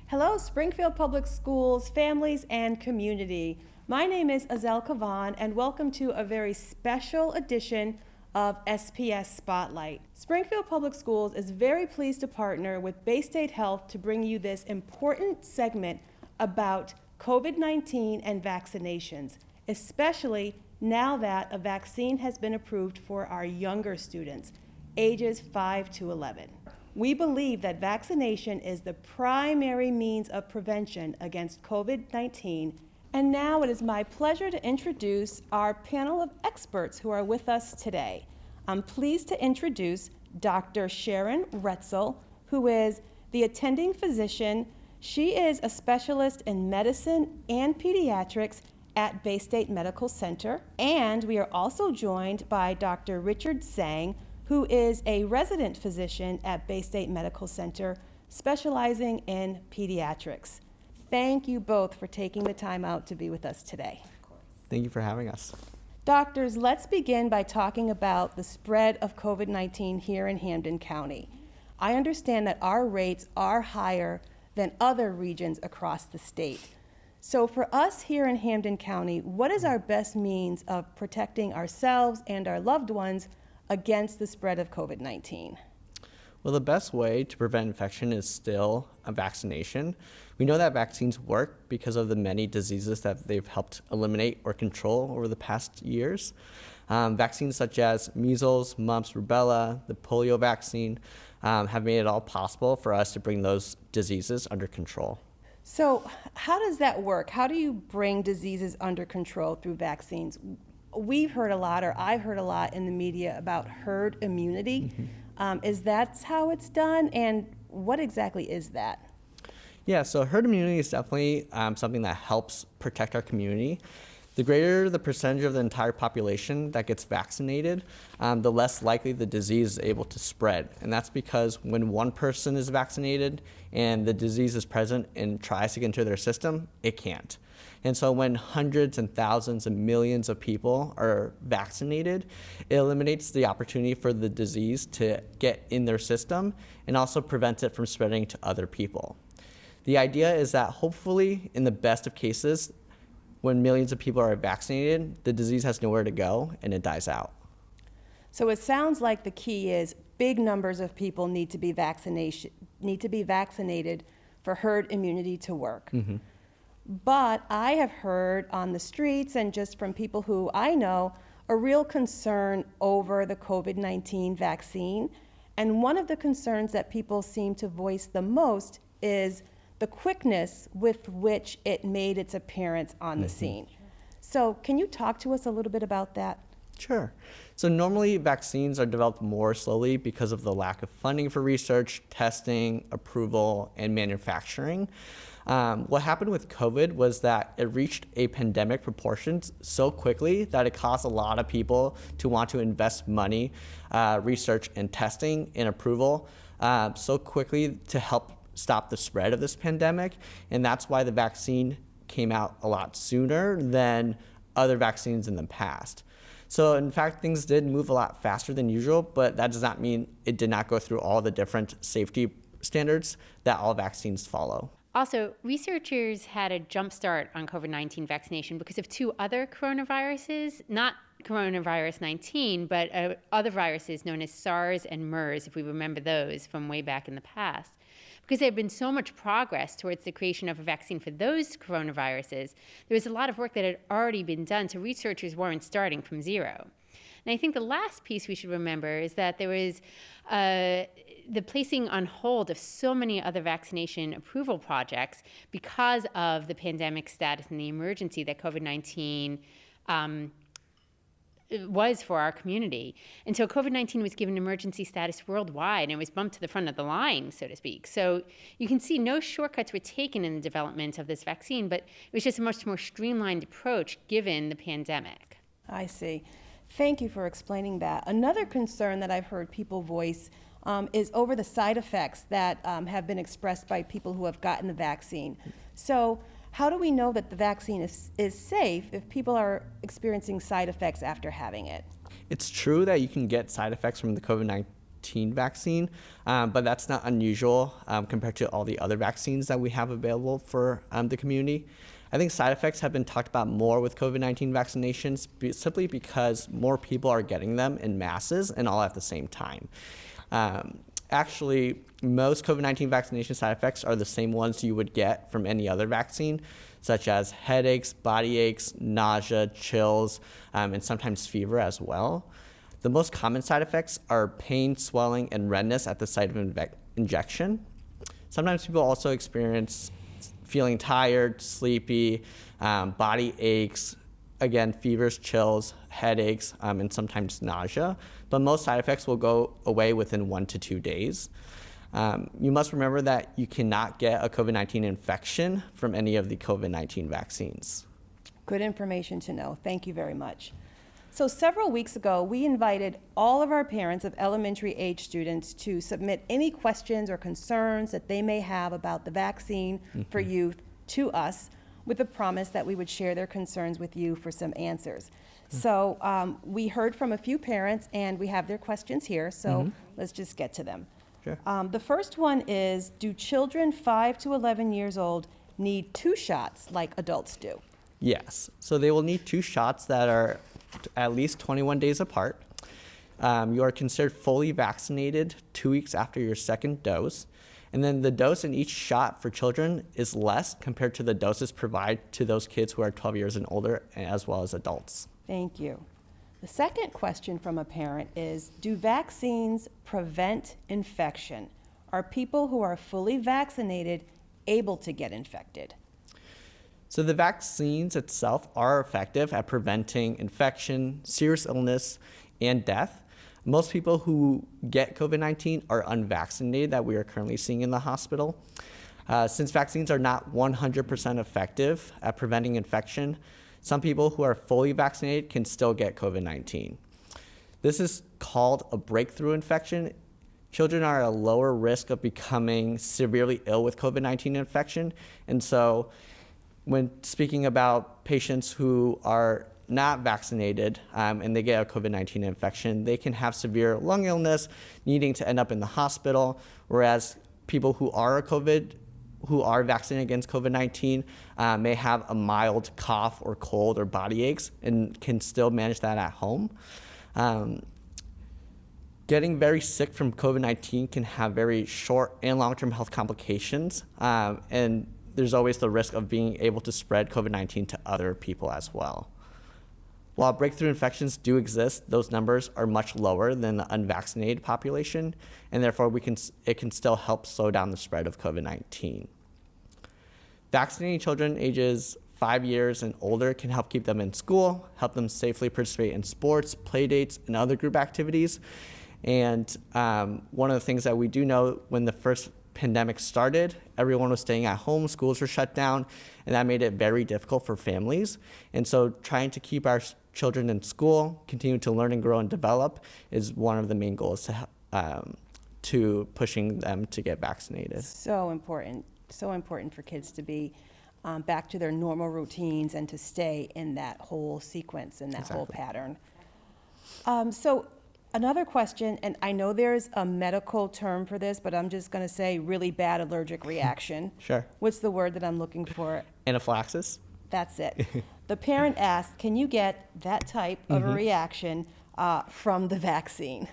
Hello, Springfield Public Schools, families, and community. My name is Azel Kavan, and welcome to a very special edition of SPS Spotlight. Springfield Public Schools is very pleased to partner with Bay State Health to bring you this important segment about COVID-19 and vaccinations, especially now that a vaccine has been approved for our younger students, ages 5 to 11. We believe that vaccination is the primary means of prevention against COVID-19. And now it is my pleasure to introduce our panel of experts who are with us today. I'm pleased to introduce Dr. Sharon Retzel, who is the attending physician. She is a specialist in medicine and pediatrics at Bay State Medical Center. And we are also joined by Dr. Richard Zhang, who is a resident physician at Bay State Medical Center, specializing in pediatrics. Thank you both for taking the time out to be with us today. Thank you for having us. Doctors, let's begin by talking about the spread of COVID-19 here in Hampden County. I understand that our rates are higher than other regions across the state. So for us here in Hampden County, what is our best means of protecting ourselves and our loved ones against the spread of COVID-19? Well, the best way to prevent infection is still a vaccination. We know that vaccines work because of the many diseases that they've helped eliminate or control over the past years. Vaccines such as measles, mumps, rubella, the polio vaccine have made it all possible for us to bring those diseases under control. So how does that work? How do you bring diseases under control through vaccines? We've heard a lot, or I've heard a lot in the media about herd immunity. Is that how it's done? And what exactly is that? Yeah, so herd immunity is definitely something that helps protect our community. The greater the percentage of the entire population that gets vaccinated, the less likely the disease is able to spread. And that's because when one person is vaccinated and the disease is present and tries to get into their system, it can't. And so when hundreds and thousands and millions of people are vaccinated, it eliminates the opportunity for the disease to get in their system and also prevents it from spreading to other people. The idea is that hopefully, in the best of cases, when millions of people are vaccinated, the disease has nowhere to go and it dies out. So it sounds like the key is big numbers of people need to be vaccinated for herd immunity to work. But I have heard on the streets and just from people who I know a real concern over the COVID-19 vaccine. And one of the concerns that people seem to voice the most is the quickness with which it made its appearance on the scene. So can you talk to us a little bit about that? Sure. So normally vaccines are developed more slowly because of the lack of funding for research, testing, approval, and manufacturing. What happened with COVID was that it reached a pandemic proportions so quickly that it caused a lot of people to want to invest money, research, and testing and approval so quickly to help stop the spread of this pandemic. And that's why the vaccine came out a lot sooner than other vaccines in the past. So in fact, things did move a lot faster than usual, but that does not mean it did not go through all the different safety standards that all vaccines follow. Also, researchers had a jump start on COVID-19 vaccination because of two other coronaviruses, not coronavirus 19, but other viruses known as SARS and MERS, if we remember those from way back in the past. Because there had been so much progress towards the creation of a vaccine for those coronaviruses, there was a lot of work that had already been done, so researchers weren't starting from zero. And I think the last piece we should remember is that there was the placing on hold of so many other vaccination approval projects because of the pandemic status and the emergency that COVID-19 was for our community. And so COVID-19 was given emergency status worldwide, and it was bumped to the front of the line, so to speak. So you can see no shortcuts were taken in the development of this vaccine, but it was just a much more streamlined approach given the pandemic. I see. Thank you for explaining that. Another concern that I've heard people voice is over the side effects that have been expressed by people who have gotten the vaccine. So how do we know that the vaccine is safe if people are experiencing side effects after having it? It's true that you can get side effects from the COVID-19 COVID-19 vaccine, but that's not unusual compared to all the other vaccines that we have available for the community. I think side effects have been talked about more with COVID-19 vaccinations simply because more people are getting them in masses and all at the same time. Actually, most COVID-19 vaccination side effects are the same ones you would get from any other vaccine, such as headaches, body aches, nausea, chills, and sometimes fever as well. The most common side effects are pain, swelling, and redness at the site of injection. Sometimes people also experience feeling tired, sleepy, body aches, again, fevers, chills, headaches, and sometimes nausea. But most side effects will go away within 1 to 2 days. You must remember that you cannot get a COVID-19 infection from any of the COVID-19 vaccines. Good information to know. Thank you very much. So several weeks ago, we invited all of our parents of elementary age students to submit any questions or concerns that they may have about the vaccine for youth to us, with the promise that we would share their concerns with you for some answers. So we heard from a few parents, and we have their questions here, so let's just get to them. Sure. The first one is, do children 5 to 11 years old need 2 shots like adults do? Yes. So they will need 2 shots that are at least 21 days apart. You are considered fully vaccinated 2 weeks after your second dose. And then the dose in each shot for children is less compared to the doses provided to those kids who are 12 years and older, as well as adults. Thank you. The second question from a parent is, do vaccines prevent infection? Are people who are fully vaccinated able to get infected? So the vaccines itself are effective at preventing infection, serious illness, and death. Most people who get COVID-19 are unvaccinated that we are currently seeing in the hospital. Since vaccines are not 100% effective at preventing infection, some people who are fully vaccinated can still get COVID-19. This is called a breakthrough infection. Children are at a lower risk of becoming severely ill with COVID-19 infection. And so when speaking about patients who are not vaccinated and they get a COVID-19 infection, they can have severe lung illness, needing to end up in the hospital, whereas people who are vaccinated against COVID-19 may have a mild cough or cold or body aches and can still manage that at home. Getting very sick from COVID-19 can have very short and long-term health complications, and there's always the risk of being able to spread COVID-19 to other people as well. While breakthrough infections do exist, those numbers are much lower than the unvaccinated population, and therefore it can still help slow down the spread of COVID-19. Vaccinating children ages 5 years and older can help keep them in school, help them safely participate in sports, play dates, and other group activities. And one of the things that we do know, when the first pandemic started, everyone was staying at home, schools were shut down, and that made it very difficult for families. And so trying to keep our children in school, continue to learn and grow and develop, is one of the main goals to pushing them to get vaccinated. So important for kids to be back to their normal routines and to stay in that whole sequence and that whole pattern. So another question, and I know there's a medical term for this, but I'm just going to say really bad allergic reaction. Sure. What's the word that I'm looking for? Anaphylaxis? That's it. The parent asked, can you get that type of a reaction from the vaccine?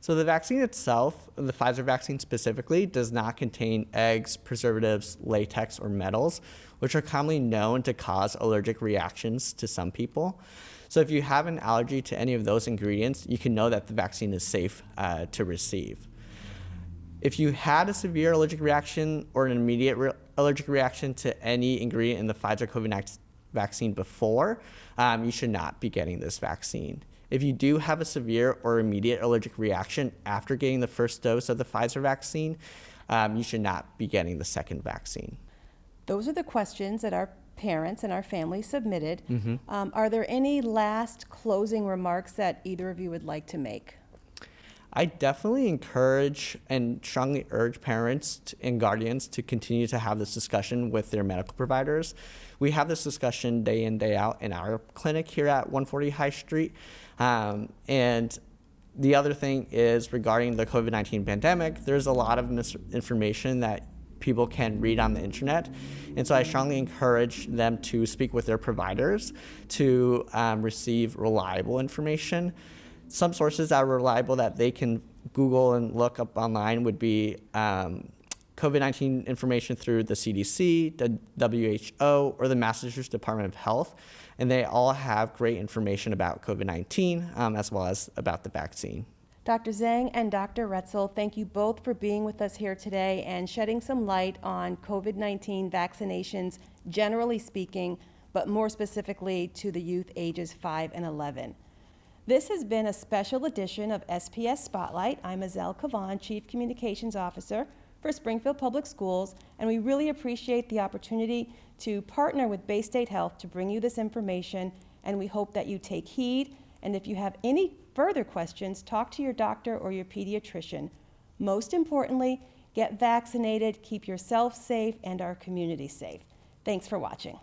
So the vaccine itself, the Pfizer vaccine specifically, does not contain eggs, preservatives, latex, or metals, which are commonly known to cause allergic reactions to some people. So if you have an allergy to any of those ingredients, you can know that the vaccine is safe to receive. If you had a severe allergic reaction or an immediate allergic reaction to any ingredient in the Pfizer COVID-19 vaccine before, you should not be getting this vaccine. If you do have a severe or immediate allergic reaction after getting the first dose of the Pfizer vaccine, you should not be getting the second vaccine. Those are the questions that our parents and our family submitted. Are there any last closing remarks that either of you would like to make? I definitely encourage and strongly urge parents and guardians to continue to have this discussion with their medical providers. We have this discussion day in, day out in our clinic here at 140 High Street. And The other thing is regarding the COVID-19 pandemic, there's a lot of misinformation that people can read on the internet. And so I strongly encourage them to speak with their providers to receive reliable information. Some sources that are reliable that they can Google and look up online would be COVID-19 information through the CDC, the WHO, or the Massachusetts Department of Health. And they all have great information about COVID-19 as well as about the vaccine. Dr. Zhang and Dr. Retzel, thank you both for being with us here today and shedding some light on COVID-19 vaccinations, generally speaking, but more specifically to the youth ages 5 and 11. This has been a special edition of SPS Spotlight. I'm Azelle Kavan, Chief Communications Officer for Springfield Public Schools, and we really appreciate the opportunity to partner with Bay State Health to bring you this information, and we hope that you take heed. And if you have any further questions, talk to your doctor or your pediatrician. Most importantly, get vaccinated, keep yourself safe, and our community safe. Thanks for watching.